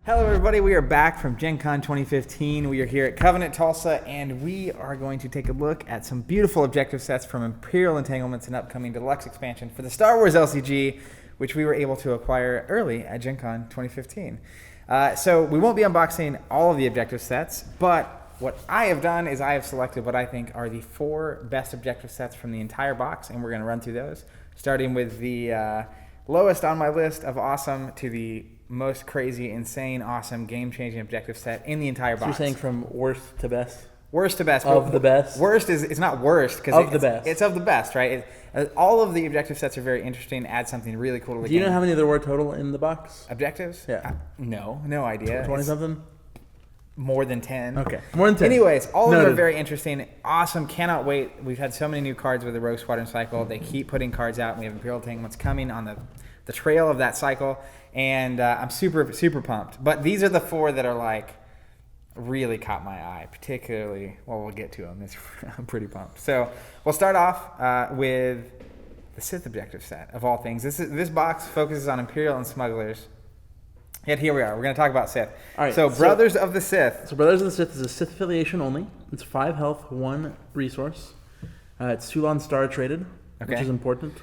Hello everybody, we are back from GenCon 2015. We are here at Covenant Tulsa, and we are going to take a look at some beautiful objective sets from Imperial Entanglements, an upcoming deluxe expansion for the Star Wars LCG, which we were able to acquire early at GenCon 2015. So we won't be unboxing all of the objective sets, but what I have done is I have selected what I think are the 4 best objective sets from the entire box, and we're going to run through those, starting with the lowest on my list of awesome to the most crazy, insane, awesome, game-changing objective set in the entire box. So you're saying from worst to best? Worst to best. Of the best? Worst is, it's not worst. Of the best. It's of the best, right? All of the objective sets are very interesting, add something really cool to the game. Do you know how many there were total in the box? Objectives? Yeah. No idea. 20-something? More than 10. Okay, more than 10. Anyways, all of them Noted. are very interesting. Awesome, cannot wait. We've had so many new cards with the Rogue Squadron cycle. They keep putting cards out, and we have Imperial Entanglements coming on the trail of that cycle. And I'm super pumped. But these are the 4 that are like really caught my eye, particularly. Well, we'll get to them. I'm pretty pumped. So we'll start off with the Sith objective set of all things. This box focuses on Imperial and Smugglers. Yet here we are. We're going to talk about Sith. All right, so Brothers of the Sith. So Brothers of the Sith is a Sith affiliation only. It's 5 health, 1 resource. It's Sulon Star traded, which is important.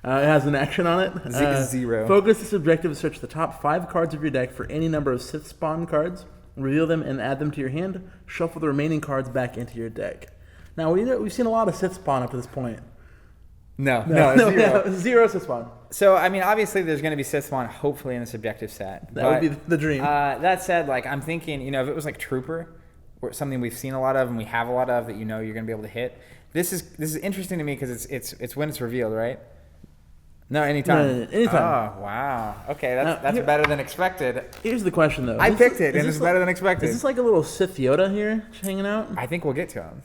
It has an action on it. 0. Focus this objective to search the top 5 cards of your deck for any number of Sith spawn cards, reveal them and add them to your hand, shuffle the remaining cards back into your deck. Now, we've seen a lot of Sith spawn up to this point. No, 0. 0 Sith spawn. So, I mean, obviously there's going to be Sith spawn, hopefully, in this objective set. That would be the dream. That said, like, I'm thinking, if it was like Trooper, or something we've seen a lot of and we have a lot of that you're going to be able to hit, this is interesting to me because it's when it's revealed, right? No, anytime. No, anytime. Oh, wow. Okay, that's better than expected. Here's the question, though. I picked it, and it's better than expected. Is this like a little Sith Yoda here hanging out? I think we'll get to him.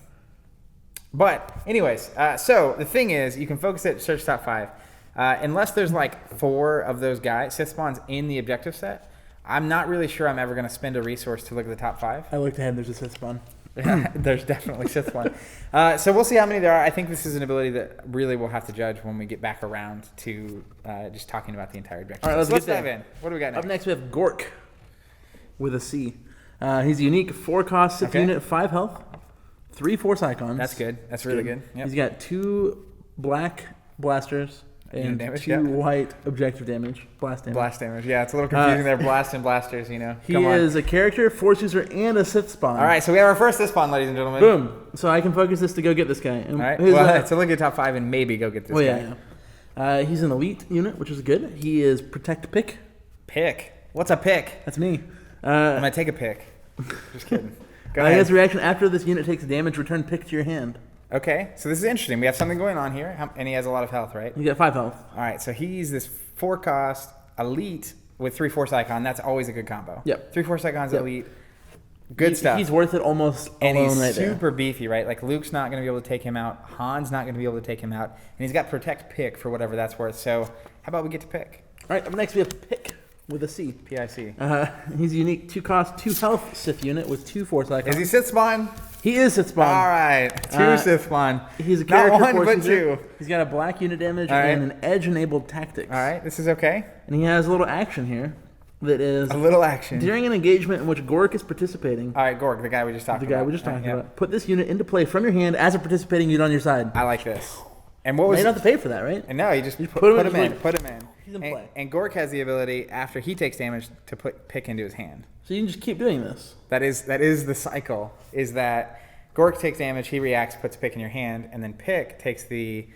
But, anyways, so the thing is, you can focus it, search top 5. Unless there's like 4 of those guys, Sith spawns in the objective set, I'm not really sure I'm ever going to spend a resource to look at the top 5. I looked ahead, there's a Sith spawn. There's definitely Sith spawn. So we'll see how many there are. I think this is an ability that really we'll have to judge when we get back around to just talking about the entire objective. All right, let's dive in. What do we got next? Up next, we have Gork with a C. He's a unique 4-cost Sith unit, 5 health, 3 Force icons. That's good. That's really good. Yep. He's got 2 black blasters and damage, 2 white objective damage. Blast damage. Blast damage. Yeah, it's a little confusing there. Blast and blasters, He is a character, Force user, and a Sith spawn. All right, so we have our first Sith spawn, ladies and gentlemen. Boom. So I can focus this to go get this guy. And all right. Well, so look at top 5 and maybe go get this guy. Yeah. He's an elite unit, which is good. He is Protect Pick. Pick? What's a pick? That's me. I'm going to take a pick. Just kidding. Go He ahead. has a reaction after this unit takes damage, return pick to your hand. Okay, so this is interesting. We have something going on here, and he has a lot of health, right? You got 5 health. All right, so he's this 4-cost elite with 3 Force icon. That's always a good combo. Yep. 3 Force icons, elite. Good stuff. He's worth it almost and alone he's right there. super beefy, right? Like Luke's not going to be able to take him out. Han's not going to be able to take him out. And he's got Protect Pick for whatever that's worth. So how about we get to Pick? All right, up next we have Pick with a C. P-I-C. He's a unique 2-cost, 2 health Sith unit with 2 Force icons. Is he Sith spawn? He is Sith spawn. All right, 2 Sith spawn. He's a character not 1, Force but user. 2. He's got a black unit damage All right. and an edge-enabled tactics. All right, this is okay. And he has a little action here that is... A little action. During an engagement in which Gork is participating... All right, Gork, the guy we just talked about. The guy we just talked about. Put this unit into play from your hand as a participating unit on your side. I like this. And what was? You don't have to pay for that, right? And no, you just put him in. Put him in. He's in play. And Gork has the ability after he takes damage to put Pick into his hand. So you can just keep doing this. That is the cycle. Is that Gork takes damage, he reacts, puts Pick in your hand, and then Pick takes the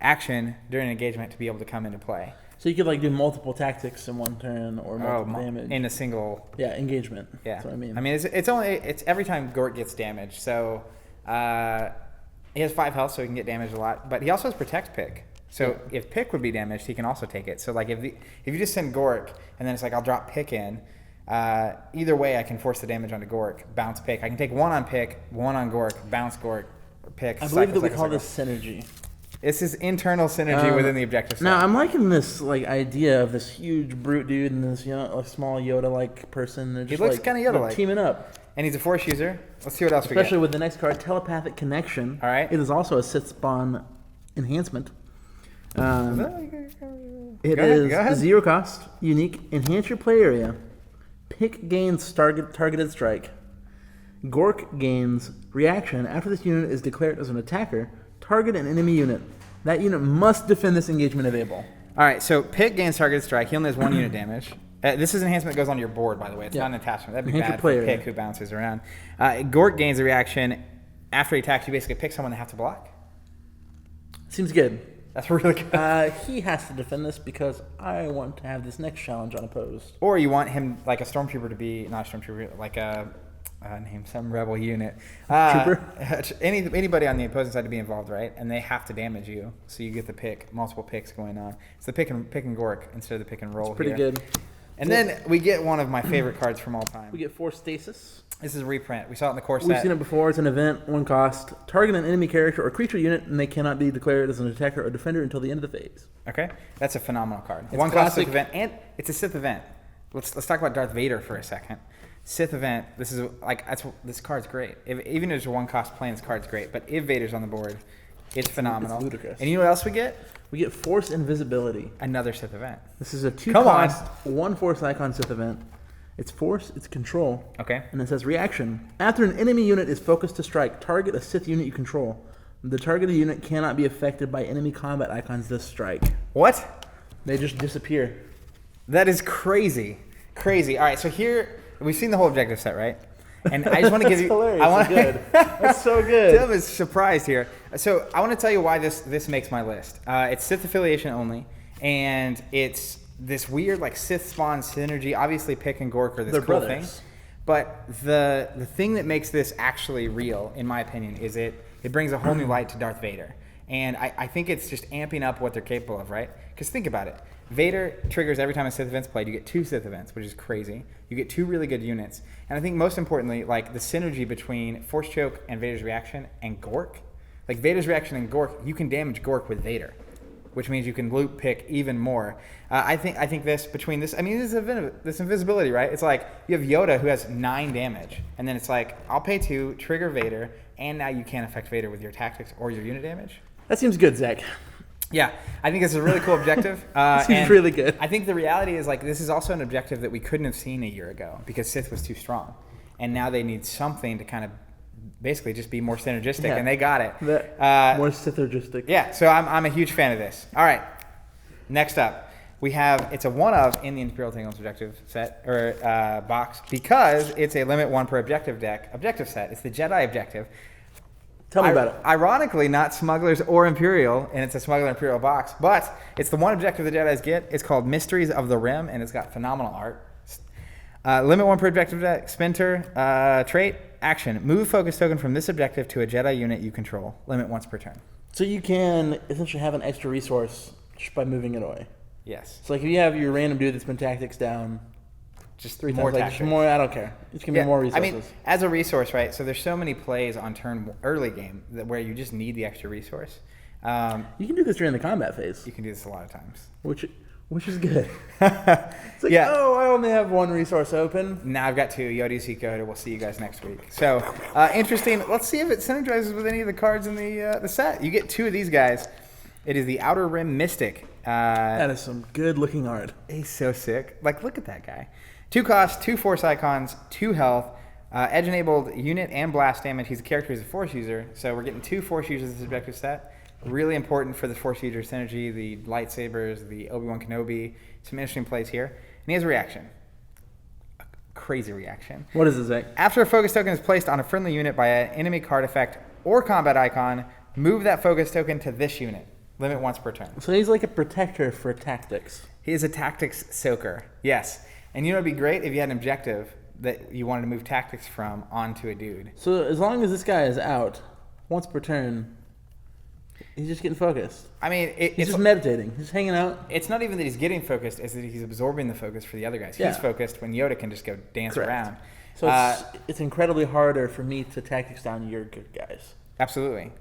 action during an engagement to be able to come into play. So you could like do multiple tactics in one turn or multiple damage in a single engagement. Yeah, that's what I mean. I mean it's every time Gork gets damaged. So he has 5 health, so he can get damaged a lot. But he also has Protect Pick. So if Pick would be damaged, he can also take it. So like if you just send Gork and then it's like I'll drop Pick in. Either way, I can force the damage onto Gork, bounce Pick. I can take 1 on Pick, 1 on Gork, bounce Gork, Pick. I believe that we call this synergy. This is internal synergy within the objective set. Now I'm liking this like idea of this huge brute dude and this small Yoda-like person. They're just, he looks kind of Yoda-like. Teaming up. And he's a Force user. Let's see what else we get. Especially with the next card, Telepathic Connection. All right. It is also a Sith spawn enhancement. It is 0 cost, unique, enhance your play area. Pick gains targeted strike. Gork gains reaction after this unit is declared as an attacker. Target an enemy unit. That unit must defend this engagement if able. All right, so Pick gains targeted strike. He only has 1 unit damage. This is an enhancement that goes on your board, by the way. It's not an attachment. That'd be bad for Pick, who bounces around. Gork gains a reaction. After he attacks, you basically pick someone that has to block. Seems good. That's really good. He has to defend this because I want to have this next challenge unopposed. Or you want him, like a Stormtrooper, to be, not a Stormtrooper, like a, name some rebel unit. Trooper? Anybody on the opposing side to be involved, right? And they have to damage you. So you get the pick, multiple picks going on. It's the pick and Gork instead of the pick and roll. It's pretty here. good. And then we get one of my favorite cards from all time. We get Force Stasis. This is a reprint. We saw it in the core set. We've seen it before. It's an event, 1 cost. Target an enemy character or creature unit, and they cannot be declared as an attacker or defender until the end of the phase. Okay, that's a phenomenal card. It's 1 cost classic. event, and it's a Sith event. Let's talk about Darth Vader for a second. Sith event. This is this card's great. Even if it's a 1 cost play, this card's great. But if Vader's on the board, it's phenomenal. It's ludicrous. And you know what else we get? We get Force Invisibility. Another Sith event. This is a 2 Come on. cost, 1 Force icon Sith event. It's Force, it's Control. Okay. And it says reaction. After an enemy unit is focused to strike, target a Sith unit you control. The targeted unit cannot be affected by enemy combat icons this strike. What? They just disappear. That is crazy. Crazy. All right, so here, we've seen the whole objective set, right? And I just want to give you... Hilarious. I want Good. That's so good. Tim is surprised here. So I want to tell you why this makes my list. It's Sith affiliation only, and it's this weird like Sith spawn synergy. Obviously, Pick and Gork are this They're cool brothers. thing. But the thing that makes this actually real, in my opinion, is it brings a whole new light to Darth Vader. And I think it's just amping up what they're capable of, right? Because think about it. Vader triggers every time a Sith event's played. You get 2 Sith events, which is crazy. You get 2 really good units. And I think most importantly, like the synergy between Force Choke and Vader's reaction and Gork. Like Vader's reaction and Gork, you can damage Gork with Vader, which means you can loop Pick even more. I think this, between this, I mean, this invisibility, right? It's like you have Yoda who has 9 damage. And then it's like, I'll pay 2, trigger Vader, and now you can't affect Vader with your tactics or your unit damage. That seems good, Zach. Yeah, I think this is a really cool objective. Seems really good. I think the reality is like this is also an objective that we couldn't have seen a year ago because Sith was too strong, and now they need something to kind of basically just be more synergistic, and they got it. More synergistic. Yeah, so I'm a huge fan of this. All right, next up we have it's a 1 of in the Imperial Entanglements objective set or box because it's a limit 1 per objective set. It's the Jedi objective. Tell me about it. Ironically, not Smugglers or Imperial, and it's a Smuggler Imperial box, but it's the one objective the Jedis get. It's called Mysteries of the Rim, and it's got phenomenal art. Limit 1 per objective deck, Spinter, trait, action. Move focus token from this objective to a Jedi unit you control. Limit once per turn. So you can essentially have an extra resource just by moving it away. Yes. So like if you have your random dude that's been tactics down, Just 3 more times, like, tactics. just more. I don't care. It's gonna be more resources. I mean, as a resource, right? So there's so many plays on early game where you just need the extra resource. You can do this during the combat phase, You can do this a lot of times. which is good. It's like, Yeah. oh, I only have 1 resource open. Now I've got 2. Yodi Seiko. We'll see you guys next week. So interesting. Let's see if it synergizes with any of the cards in the set. You get 2 of these guys. It is the Outer Rim Mystic. That is some good looking art. He's so sick. Like, look at that guy. 2 cost, 2 Force icons, 2 health, edge-enabled unit and blast damage. He's a character who's a Force user, so we're getting 2 Force users in this objective set. Really important for the Force user synergy, the lightsabers, the Obi-Wan Kenobi. Some interesting plays here. And he has a reaction. A crazy reaction. What is this, Zach? After a focus token is placed on a friendly unit by an enemy card effect or combat icon, move that focus token to this unit. Limit once per turn. So he's like a protector for tactics. He is a tactics soaker. Yes. And you know, it'd be great if you had an objective that you wanted to move tactics from onto a dude. So as long as this guy is out once per turn, he's just getting focused. I mean, He's it's just meditating. He's hanging out. It's not even that he's getting focused; it's that he's absorbing the focus for the other guys. Yeah. He's focused when Yoda can just go dance Correct. around. So it's incredibly harder for me to tactics down your good guys. Absolutely,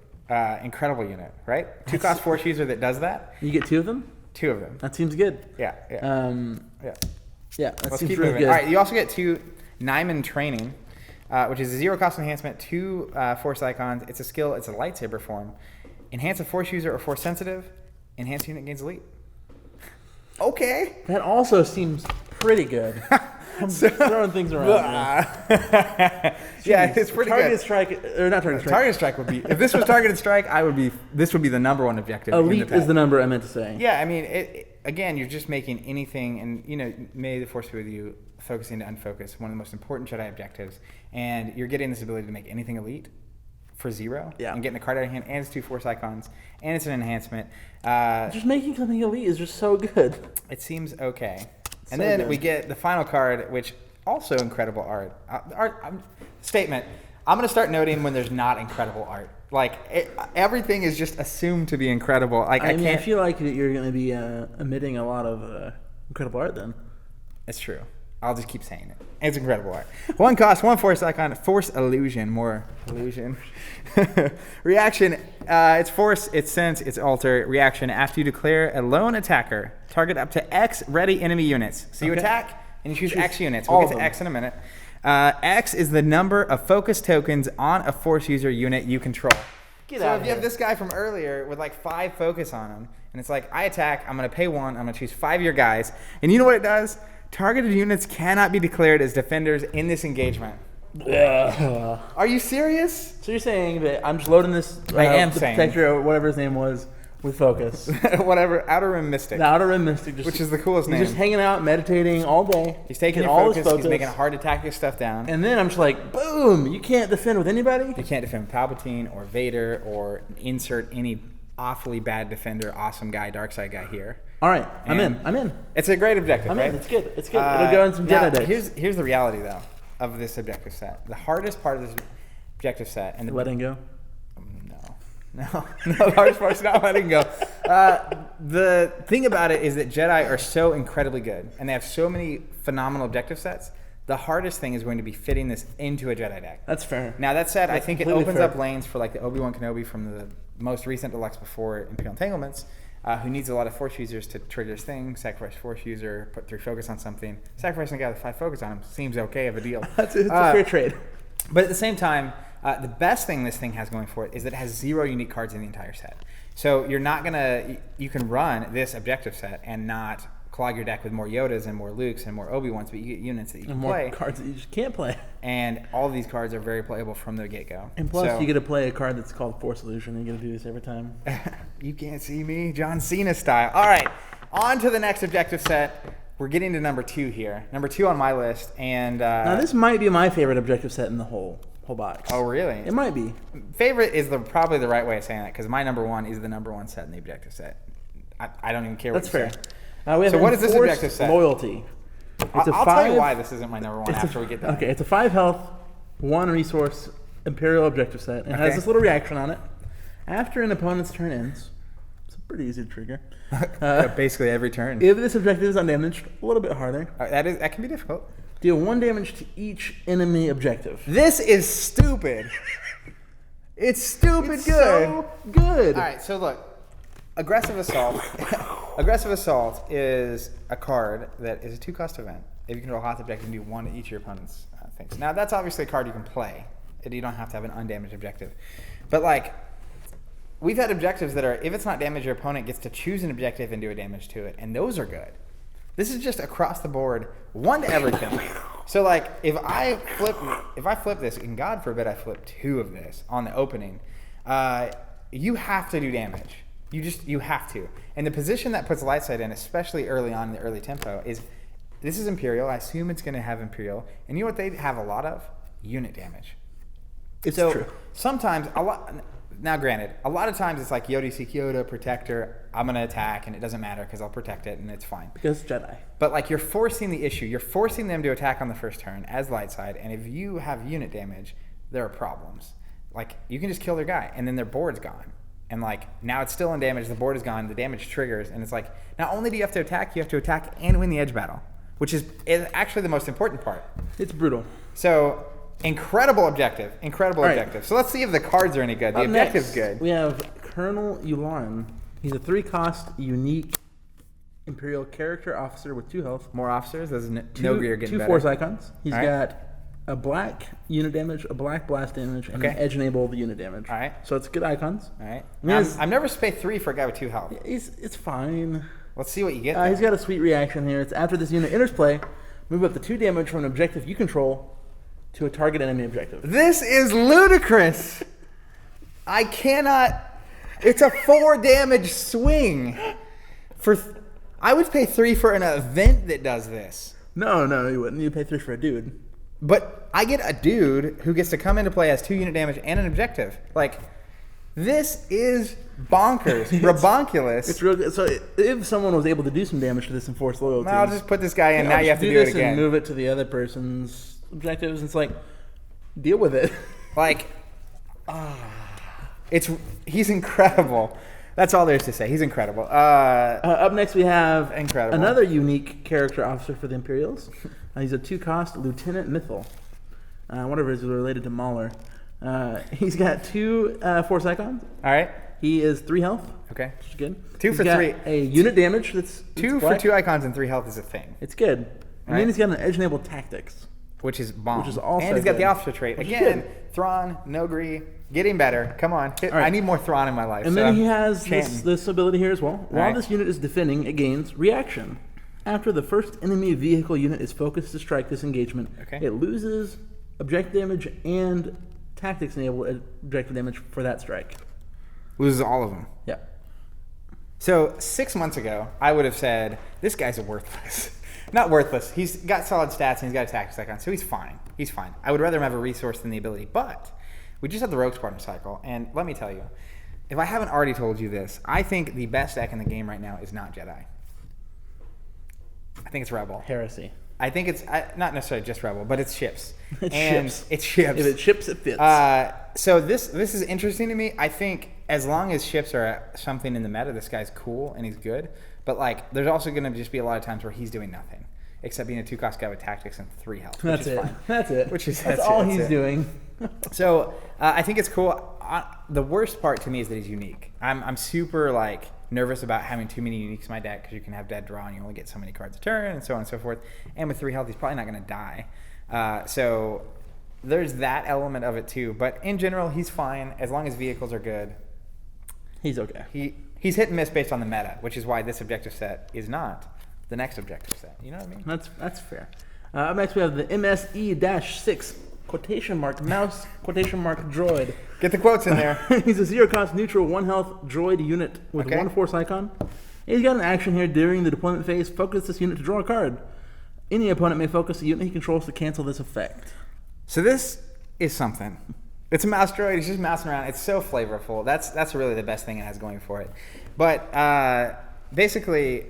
incredible unit, right? 2 cost Force user that does that. You get 2 of them? 2 of them. That seems good. Yeah. Yeah, Yeah. that Let's seems keep really moving. good. All right, you also get 2 Nyman training, which is a 0 cost enhancement, 2 Force icons. It's a skill. It's a lightsaber form. Enhance a Force user or Force sensitive. Enhance unit gains elite. Okay. That also seems pretty good. I'm throwing things around. Yeah, it's pretty target good. strike, or not target strike. Target strike would be, if this was targeted strike, this would be the number one objective. Elite is the number I meant to say. Yeah, I mean, again, you're just making anything, and may the force be with you, focusing to unfocus, one of the most important Jedi objectives, and you're getting this ability to make anything elite for 0, and getting the card out of your hand, and it's 2 force icons, and it's an enhancement. Just making something elite is just so good. It seems okay. And then we get the final card, which also incredible art. Statement. I'm going to start noting when there's not incredible art. Like, everything is just assumed to be incredible. Like, I feel like you're going to be emitting a lot of incredible art then. It's true. I'll just keep saying it. It's incredible art. 1 cost, 1 force icon, force illusion, more illusion. Reaction, it's force, it's sense, it's alter. Reaction, after you declare a lone attacker, target up to X ready enemy units. So you attack, and you choose X units. We'll get to X in a minute. X is the number of focus tokens on a force user unit you control. So if you have this guy from earlier with like 5 focus on him, and it's like, I attack, I'm going to pay 1, I'm going to choose 5 of your guys, and you know what it does? Targeted units cannot be declared as defenders in this engagement. Are you serious? So you're saying that I'm just loading this I am saying. Protector or whatever his name was with focus. Whatever, Outer Rim Mystic. The Outer Rim Mystic. Which is the coolest name. He's just hanging out, meditating all day. He's taking all his focus. He's making it hard to tack your stuff down. And then I'm just like, boom, you can't defend with anybody? You can't defend with Palpatine or Vader or insert any awfully bad defender, awesome guy, dark side guy here. All right, I'm in. It's a great objective, I'm right? in. It's good. It'll go in some Jedi decks. Here's the reality, though, of this objective set. The hardest part of this objective set, and letting go. No, the hardest part's not letting go. The thing about it is that Jedi are so incredibly good, and they have so many phenomenal objective sets. The hardest thing is going to be fitting this into a Jedi deck. That's fair. Now, that said, I think it opens up lanes for like the Obi-Wan Kenobi from the most recent deluxe before Imperial Entanglements, who needs a lot of force users to trigger his thing, sacrifice force user, put 3 focus on something. Sacrificing a guy with 5 focus on him seems okay of a deal. It's a fair trade. But at the same time, the best thing this thing has going for it is that it has 0 unique cards in the entire set. So you're not going to, you can run this objective set and not clog your deck with more Yodas and more Lukes and more Obi-Wans, but you get units that you can play. More cards that you just can't play. And all of these cards are very playable from the get-go. And plus, you get to play a card that's called Force Illusion. You get to do this every time. You can't see me, John Cena style. All right, on to the next objective set. We're getting to number 2 here. Number 2 on my list. And now, this might be my favorite objective set in the whole box. Oh, really? It might be. Favorite is probably the right way of saying that, because my number 1 is the number 1 set in the objective set. I don't even care what you say. That's fair. We have so what is this objective set? Loyalty. I'll tell you why this isn't my number 1 after we get done. Okay, it's a 5 health, 1 resource Imperial objective set. It has this little reaction on it. After an opponent's turn ends, it's pretty easy to trigger. Basically every turn. If this objective is undamaged, a little bit harder. That can be difficult. Deal 1 damage to each enemy objective. This is stupid. It's stupid good. So good. All right, so look. Aggressive Assault. Aggressive Assault is a card that is a 2-cost event. If you control a hot objective, you can do 1 to each of your opponent's things. Now, that's obviously a card you can play. You don't have to have an undamaged objective. But, like, we've had objectives that are, if it's not damaged, your opponent gets to choose an objective and do a damage to it. And those are good. This is just across the board, 1 to everything. So, like, if I flip this, and God forbid I flip 2 of this on the opening, you have to do damage. You have to. And the position that puts Lightside in, especially early on in the early tempo, is this is Imperial. I assume it's going to have Imperial. And you know what they have a lot of? Unit damage. It's true. Sometimes, now granted, a lot of times it's like Yoda seek Yoda, Protector, I'm going to attack, and it doesn't matter because I'll protect it, and it's fine. Because Jedi. But like you're forcing the issue. You're forcing them to attack on the first turn as Lightside, and if you have unit damage, there are problems. Like, you can just kill their guy, and then their board's gone. And like, now it's still undamaged, the board is gone, the damage triggers, and it's like, not only do you have to attack and win the edge battle, which is actually the most important part. It's brutal. So, incredible objective. So let's see if the cards are any good. The objective's good. We have Colonel Yularen. He's a 3-cost, unique Imperial character officer with 2 health. More officers? There's no gear getting 2 better. force icons. He's got a black unit damage, a black blast damage, and an edge enable unit damage. All right. So it's good icons. All right. I've never paid 3 for a guy with 2 health. It's fine. Let's see what you get. He's got a sweet reaction here. It's after this unit enters play, Move up to 2 damage from an objective you control to a target enemy objective. This is ludicrous. I cannot. It's a 4 damage swing. I would pay 3 for an event that does this. No, you wouldn't. You'd pay 3 for a dude. But I get a dude who gets to come into play as 2 unit damage and an objective. Like, this is bonkers. Rabonkulous. It's real good. So if someone was able to do some damage to this Enforced Loyalty... I'll just put this guy in. Now you have to do it again. And move it to the other person's objectives. It's like, deal with it. Like, he's incredible. That's all there is to say. He's incredible. Up next, we have incredible. another unique character officer for the Imperials. He's a 2-cost Lieutenant Mythal. I wonder if he's related to Mahler. He's got 2 Force icons. All right. He is 3 health. Okay. Which is good. 2 he's for got 3. A unit damage. That's 2 for 2 icons and 3 health is a thing. It's good. And then he's got an edge-enabled tactics. Which is bomb. Which is also and he's got good. the officer trait. Again, Thrawn, Nogri, getting better. Come on. Right. I need more Thrawn in my life. And then he has chanting. this ability here as well. While this unit is defending, it gains reaction. After the first enemy vehicle unit is focused to strike this engagement, it loses objective damage and tactics enabled objective damage for that strike. Loses all of them. Yeah. So 6 months ago, I would have said, this guy's worthless. Not worthless. He's got solid stats and he's got a tactics icon, so he's fine. He's fine. I would rather him have a resource than the ability. But we just had the Rogue Squadron cycle, and let me tell you, if I haven't already told you this, I think the best deck in the game right now is not Jedi. I think it's Rebel. Heresy. I think it's not necessarily just Rebel, but it's ships. Ships. It's ships. If it ships, it fits. So this is interesting to me. I think as long as ships are something in the meta, this guy's cool and he's good. But like, there's also going to just be a lot of times where he's doing nothing except being a 2-cost guy with tactics and 3 health. That's it. Fine. That's it. That's all he's doing. So I think it's cool. The worst part to me is that he's unique. I'm super like nervous about having too many uniques in my deck because you can have dead draw and you only get so many cards a turn and so on and so forth. And with 3 health, he's probably not going to die. So there's that element of it too. But in general, he's fine as long as vehicles are good. He's okay. He's hit and miss based on the meta, which is why this objective set is not the next objective set. You know what I mean? That's fair. Up next, we have the MSE-6 quotation mark mouse quotation mark droid. Get the quotes in there. He's a 0-cost neutral 1 health droid unit with 1 force icon. He's got an action here during the deployment phase. Focus this unit to draw a card. Any opponent may focus a unit he controls to cancel this effect. So this is something. It's a mouse droid. He's just mousing around. It's so flavorful. That's really the best thing it has going for it. But basically,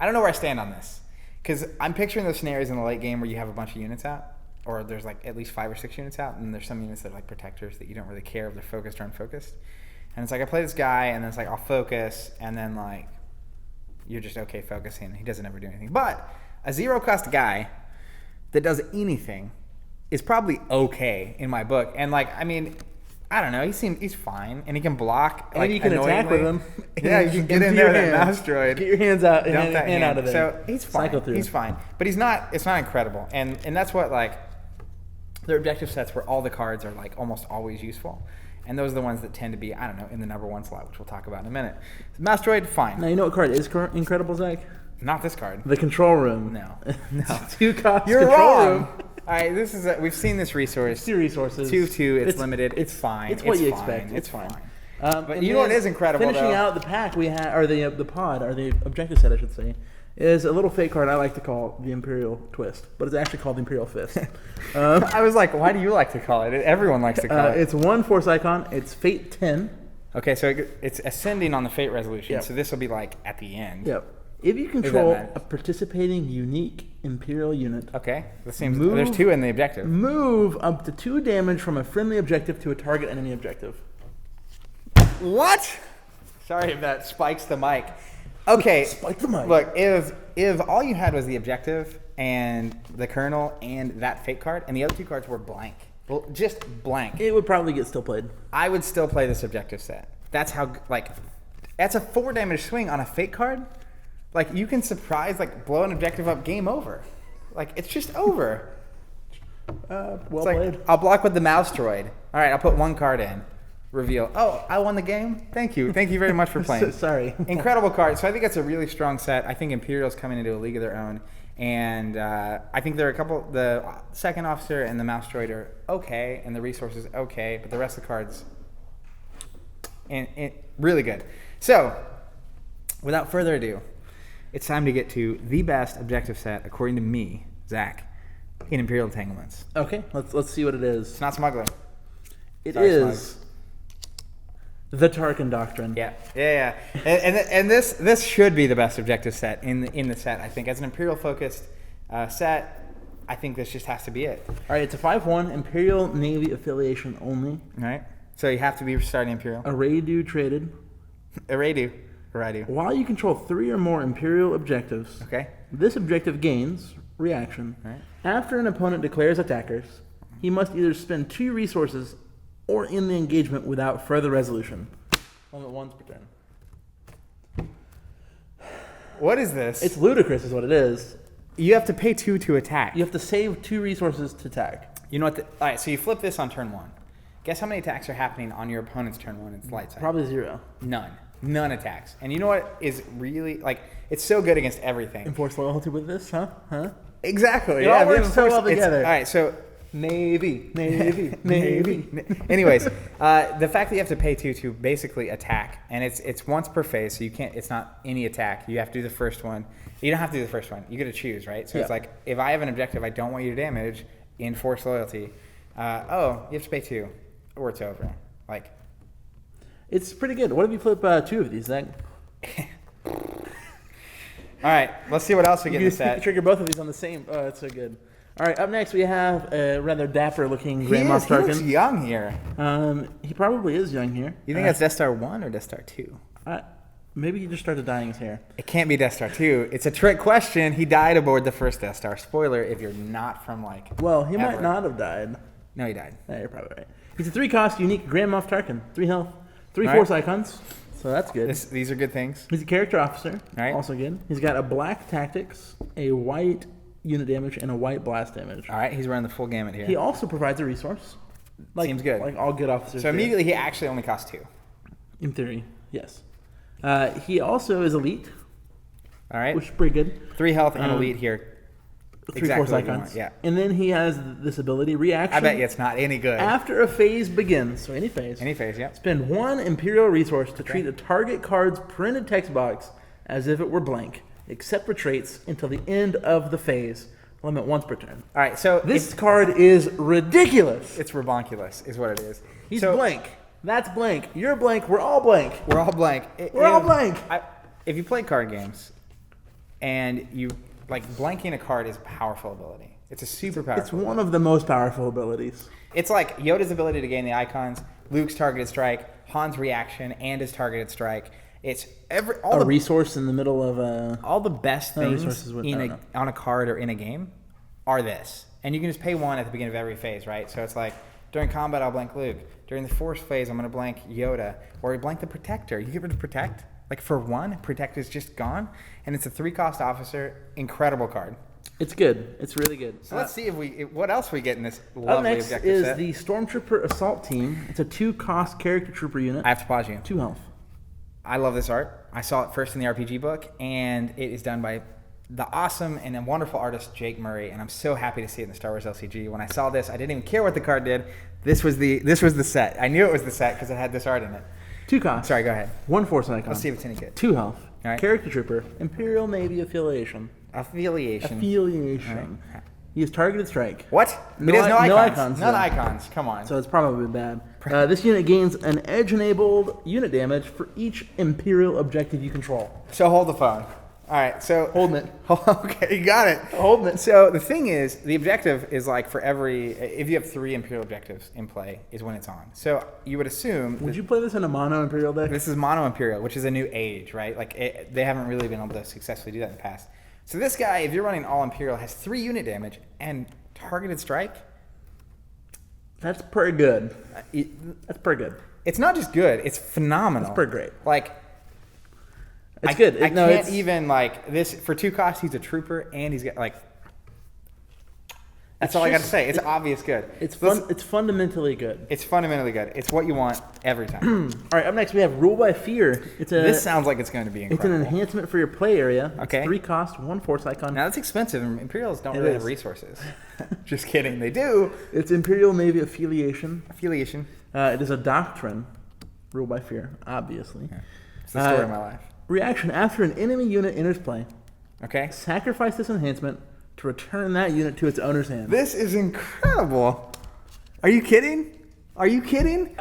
I don't know where I stand on this. Because I'm picturing those scenarios in the late game where you have a bunch of units out. Or there's like at least 5 or 6 units out. And there's some units that are like protectors that you don't really care if they're focused or unfocused. And it's like I play this guy and then it's like I'll focus. And then like you're just okay focusing. He doesn't ever do anything. But a 0-cost guy that does anything is probably okay in my book. And like, I mean, I don't know. He's fine, and he can block. And you can attack with him. Yeah, you can get in there with that mouse droid. Get your hands out and Dump that hand out of there. So he's fine. He's fine, but he's not. It's not incredible, and that's what like their objective sets where all the cards are like almost always useful, and those are the ones that tend to be in the number 1 slot, which we'll talk about in a minute. Mouse droid, fine. Now you know what card is incredible, Zach? Not this card. The control room. No. 2-cost You're control wrong. room. All right, this is we've seen this resource. 2 resources. 2/2. It's limited. It's fine. It's what you fine. expect. It's fine. But you know what is incredible? Finishing out the pack, we have, or the pod, or the objective set, I should say, is a little fake card I like to call the Imperial Twist, but it's actually called the Imperial Fist. I was like, why do you like to call it? Everyone likes to call it. It's 1 force icon. It's Fate 10. Okay, so it's ascending on the Fate resolution. Yep. So this will be like at the end. Yep. If you control a participating unique Imperial unit, okay, this seems there's 2 in the objective. Move up to 2 damage from a friendly objective to a target enemy objective. What? Sorry if that spikes the mic. Okay, Spike the mic. Look, if all you had was the objective and the Colonel and that Fate card, and the other 2 cards were blank, well, just blank, It would probably get still played. I would still play this objective set. That's how that's a 4 damage swing on a Fate card. Like, you can surprise, like, blow an objective up, game over. Like, it's just over. Well It's like, played. I'll block with the mouse droid. All right, I'll put 1 card in. reveal. Oh, I won the game. Thank you very much for playing. Sorry. Incredible card. So I think it's a really strong set. I think Imperial's coming into a league of their own, and I think there are a couple. The second officer and the mouse droid are okay, and the resources okay, but the rest of the cards, and really good. So, without further ado, it's time to get to the best objective set according to me, Zach, in Imperial Entanglements. Okay, let's see what it is. It's not smuggler. It is the Tarkin Doctrine. Yeah. And this should be the best objective set in the set. I think as an Imperial focused set, I think this just has to be it. All right, it's a 5/1 Imperial Navy affiliation only. All right. So you have to be starting Imperial. Array-do traded. Array-do. While you control 3 or more Imperial objectives, okay, this objective gains reaction. All right. After an opponent declares attackers, he must either spend 2 resources or end the engagement without further resolution. Limit once per turn. What is this? It's ludicrous, is what it is. You have to pay 2 to attack. You have to save 2 resources to attack. You know what? All right, so you flip this on turn 1. Guess how many attacks are happening on your opponent's turn 1? It's light side. Probably 0. None attacks. And you know what is really, like, it's so good against everything. Enforce loyalty with this, huh? Exactly. It all works so well together. All right, so Navy. Anyways, the fact that you have to pay 2 to basically attack, and it's once per phase, so you can't. It's not any attack. You have to do the first one. You don't have to do the first one. You get to choose, right? So it's like, if I have an objective I don't want you to damage, enforce loyalty. You have to pay 2, or it's over. Like, it's pretty good. What if you flip 2 of these, Zach? All right, let's see what else we get in the set. You can trigger both of these on the same. Oh, that's so good. All right, up next we have a rather dapper-looking Grand Moff Tarkin. He looks young here. He probably is young here. You think that's Death Star 1 or Death Star 2? Maybe he just started dyeing his hair. It can't be Death Star 2. It's a trick question. He died aboard the first Death Star. Spoiler if you're not from, like, well, he ever. might not have died. No, he died. Yeah, you're probably right. He's a 3-cost unique Grand Moff Tarkin. 3 health, 3 All force right. icons. So that's good. These are good things. He's a character officer. All right. Also good. He's got a black tactics, a white unit damage, and a white blast damage. All right, he's running the full gamut here. He also provides a resource. Seems good. Like all good officers. So immediately he actually only costs 2. In theory, yes. He also is elite. All right. Which is pretty good. 3 health and elite here. 3 force icons. Yeah. And then he has this ability, reaction. I bet you it's not any good. After a phase begins, so any phase. Any phase, yeah. Spend 1 Imperial resource to treat a target card's printed text box as if it were blank, except for traits until the end of the phase. Limit once per turn. All right, so this card is ridiculous. It's rebonkulous, is what it is. He's blank. That's blank. You're blank. We're all blank. We're all blank. We're all blank. If you play card games, and you like blanking a card is a powerful ability. It's a super powerful. It's one of the most powerful abilities. It's like Yoda's ability to gain the icons, Luke's targeted strike, Han's reaction, and his targeted strike. It's all the resource in the middle of all the best things on a card or in a game are this, and you can just pay 1 at the beginning of every phase, right? So it's like during combat I'll blank Luke. During the force phase I'm going to blank Yoda, or blank the Protector. You get rid of Protect. Like for 1, Protect is just gone, and it's a 3-cost officer. Incredible card. It's good. It's really good. So let's see what else we get in this lovely objective set. Up next is the Stormtrooper Assault Team. It's a 2-cost character trooper unit. I have to pause you. 2 health. I love this art. I saw it first in the RPG book, and it is done by the awesome and wonderful artist Jake Murray, and I'm so happy to see it in the Star Wars LCG. When I saw this, I didn't even care what the card did. This was the set. I knew it was the set because it had this art in it. 2 costs. Sorry, go ahead. 1 force icon. Let's see if it's any good. 2 health. All right. Character trooper. Imperial Navy affiliation. Affiliation. Right. He has targeted strike. What? No, it has no icons. No icons. None icons. Come on. So it's probably bad. This unit gains an edge-enabled unit damage for each Imperial objective you control. So hold the phone. All right, so holding it. Okay, you got it. Holding it. So the thing is, the objective is like for if you have 3 Imperial objectives in play, is when it's on. So you would assume. Would you play this in a mono Imperial deck? This is mono Imperial, which is a new age, right? Like they haven't really been able to successfully do that in the past. So this guy, if you're running all Imperial, has 3 unit damage and targeted strike. That's pretty good. That's pretty good. It's not just good; it's phenomenal. That's pretty great. Like. It's good. I can't even like this for 2 costs. He's a trooper, and he's got like. That's all I got to say. It's obvious good. It's fun. It's fundamentally good. It's fundamentally good. It's what you want every time. All right, up next we have Rule by Fear. This sounds like it's going to be incredible. It's an enhancement for your play area. Okay. It's 3 cost, 1 force icon. Now that's expensive. Imperials don't really have resources. Just kidding. They do. It's Imperial Navy affiliation. It is a doctrine. Rule by Fear, obviously. Yeah. It's the story of my life. Reaction: after an enemy unit enters play, okay, sacrifice this enhancement to return that unit to its owner's hand. This is incredible. Are you kidding? Are you kidding?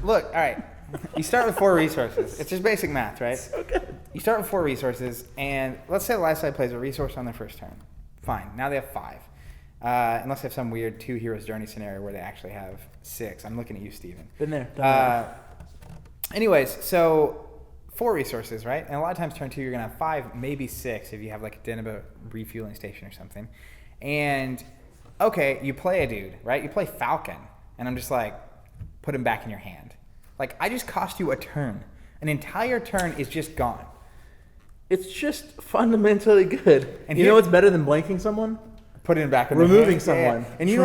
Look, all right. You start with 4 resources. It's just basic math, right? So good. You start with 4 resources, and let's say the last side plays a resource on their first turn. Fine. Now they have 5. Unless they have some weird 2 heroes journey scenario where they actually have 6. I'm looking at you, Steven. Been there. Anyways, so 4 resources, right? And a lot of times turn 2, you're going to have 5, maybe 6 if you have like a Deneba refueling station or something. And, okay, you play a dude, right? You play Falcon. And I'm just like, put him back in your hand. Like, I just cost you a turn. An entire turn is just gone. It's just fundamentally good. And you know what's better than blanking someone? Putting him back in Removing the hand. someone. Yeah. And you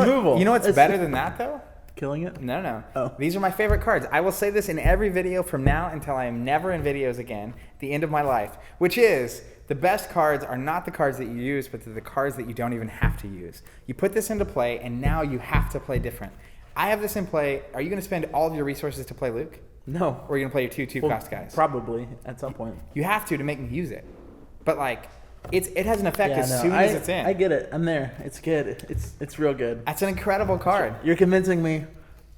know what's better than that, though? Killing it? No. Oh. These are my favorite cards. I will say this in every video from now until I am never in videos again, at the end of my life, which is the best cards are not the cards that you use, but they're the cards that you don't even have to use. You put this into play, and now you have to play different. I have this in play. Are you going to spend all of your resources to play Luke? No. Or are you going to play your 2 cost guys? Probably, at some point. You have to make me use it. But, like, it has an effect soon as it's in. I get it. I'm there. It's good. It's real good. That's an incredible card. You're convincing me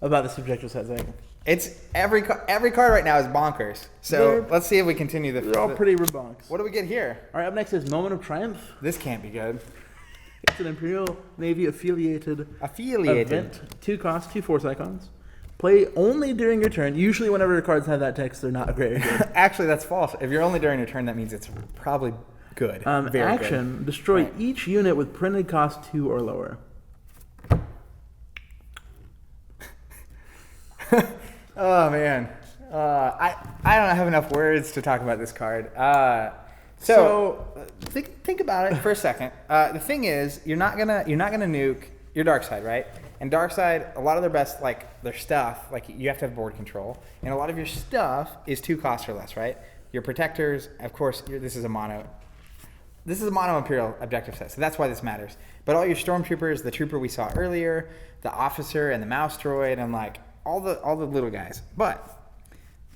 about the subjective set thing. It's every card right now is bonkers. So let's see if we continue the. They're all pretty rebonks. What do we get here? All right, up next is Moment of Triumph. This can't be good. It's an Imperial Navy affiliated event. 2 cost, 2 force icons. Play only during your turn. Usually whenever your cards have that text, they're not very good. Actually, that's false. If you're only during your turn, that means it's probably good. Very action, good. Destroy each unit with printed cost 2 or lower. Oh, man. I don't have enough words to talk about this card. Think about it for a second. The thing is, you're not gonna nuke your dark side, right? And dark side, a lot of their best, like their stuff, like you have to have board control, and a lot of your stuff is 2 costs or less, right? Your protectors, of course, this is a mono Imperial objective set, so that's why this matters. But all your stormtroopers, the trooper we saw earlier, the officer, and the mouse droid, and like all the little guys. But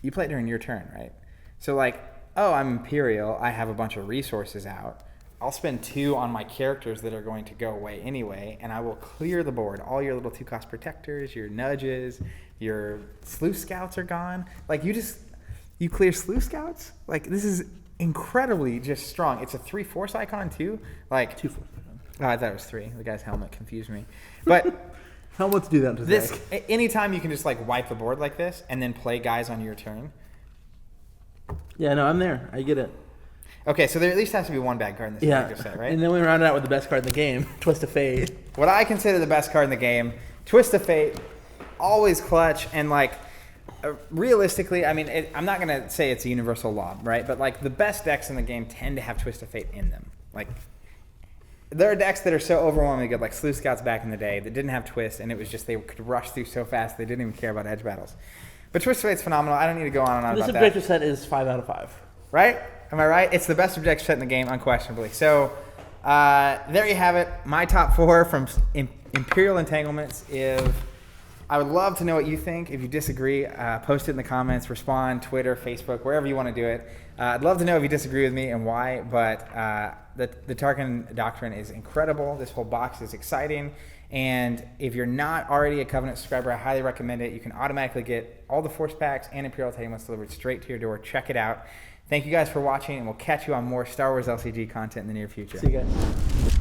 you play it during your turn, right? So like, oh, I'm Imperial, I have a bunch of resources out. I'll spend 2 on my characters that are going to go away anyway, and I will clear the board. All your little 2-cost protectors, your nudges, your sleuth scouts are gone. Like you clear sleuth scouts? Like this is incredibly just strong. It's a 3 force icon too. Like 2 force icon. Oh, I thought it was 3. The guy's helmet confused me. But helmets do that to this. Anytime you can just like wipe the board like this and then play guys on your turn. Yeah, no, I'm there. I get it. Okay, so there at least has to be one bad card in this objective set, right? And then we round it out with the best card in the game, Twist of Fate. What I consider the best card in the game, Twist of Fate, always clutch, and like realistically, I mean, I'm not going to say it's a universal law, right? But like the best decks in the game tend to have Twist of Fate in them. Like there are decks that are so overwhelmingly good, like Sleuth Scouts back in the day, that didn't have Twist, and it was just they could rush through so fast they didn't even care about edge battles. But Twist of Fate's phenomenal. I don't need to go on and on about that. This objective set is 5 out of 5. Right? Am I right? It's the best objective set in the game, unquestionably. So there you have it. My top 4 from Imperial Entanglements. I would love to know what you think. If you disagree, post it in the comments, respond, Twitter, Facebook, wherever you want to do it. I'd love to know if you disagree with me and why, but the Tarkin Doctrine is incredible. This whole box is exciting. And if you're not already a Covenant subscriber, I highly recommend it. You can automatically get all the Force Packs and Imperial Entanglements delivered straight to your door. Check it out. Thank you guys for watching, and we'll catch you on more Star Wars LCG content in the near future. See you guys.